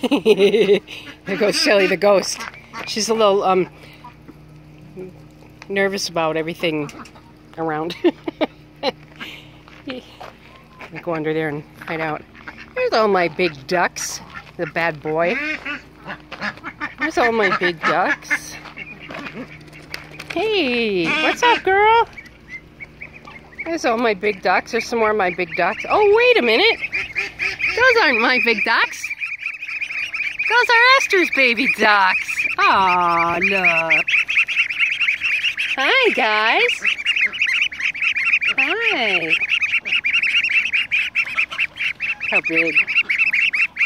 There goes Shelly the ghost. She's a little nervous about everything around. I'll go under there and hide out. There's all my big ducks. The bad boy. There's all my big ducks. Hey, what's up, girl? There's all my big ducks. There's some more of my big ducks. Oh, wait a minute. Those aren't my big ducks. Those are Esther's baby ducks. Aw, look. Hi, guys. Hi. How big?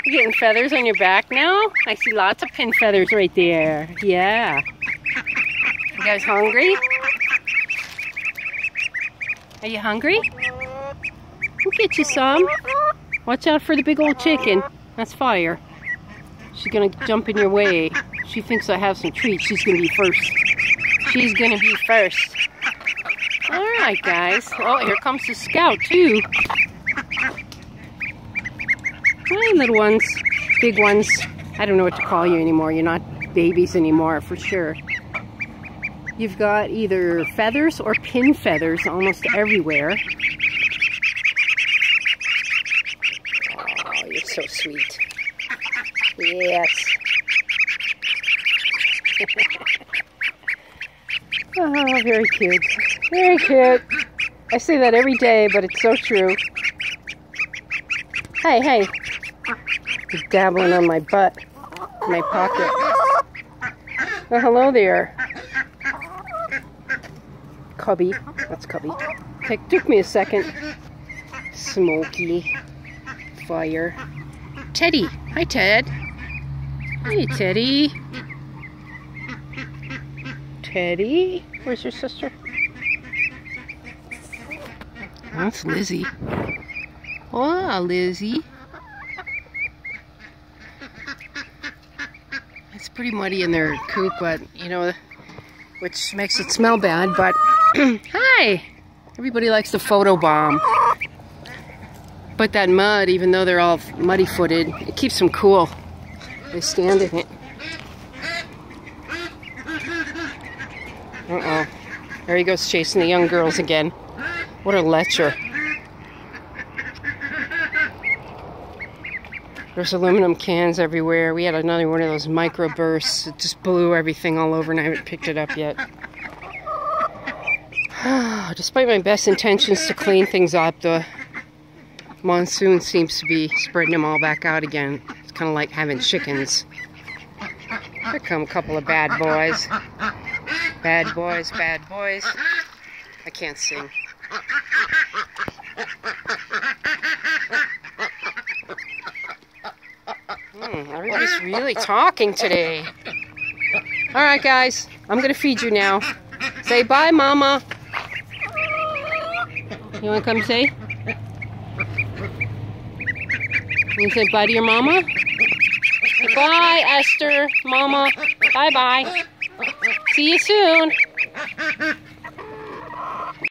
You getting feathers on your back now? I see lots of pin feathers right there. Yeah. You guys hungry? Are you hungry? We'll get you some. Watch out for the big old chicken. That's fire. She's gonna jump in your way. She thinks I have some treats. She's gonna be first. She's gonna be first. Alright, guys. Oh, here comes the scout, too. Hi, little ones. Big ones. I don't know what to call you anymore. You're not babies anymore, for sure. You've got either feathers or pin feathers almost everywhere. Oh, you're so sweet. Yes. Oh, very cute. Very cute. I say that every day, but it's so true. Hey, hey. You're dabbling on my butt. My pocket. Oh, hello there. Cubby. That's Cubby. Took me a second. Smoky. Fire. Teddy. Hi, Ted. Hey, Teddy. Teddy? Where's your sister? That's Lizzie. Oh, Lizzie. It's pretty muddy in their coop, but, you know, which makes it smell bad, but hi! Everybody likes to photobomb. But that mud, even though they're all muddy-footed, it keeps them cool. They stand in it. Uh-oh. There he goes chasing the young girls again. What a lecher. There's aluminum cans everywhere. We had another one of those microbursts. It just blew everything all over and I haven't picked it up yet. Despite my best intentions to clean things up, the monsoon seems to be spreading them all back out again. It's kind of like having chickens. Here come a couple of bad boys. Bad boys, bad boys. I can't sing. Everybody's really talking today. Alright, guys. I'm going to feed you now. Say bye, Mama. You want to come say? You say bye to your mama? Bye, Esther, Mama. Bye-bye. See you soon.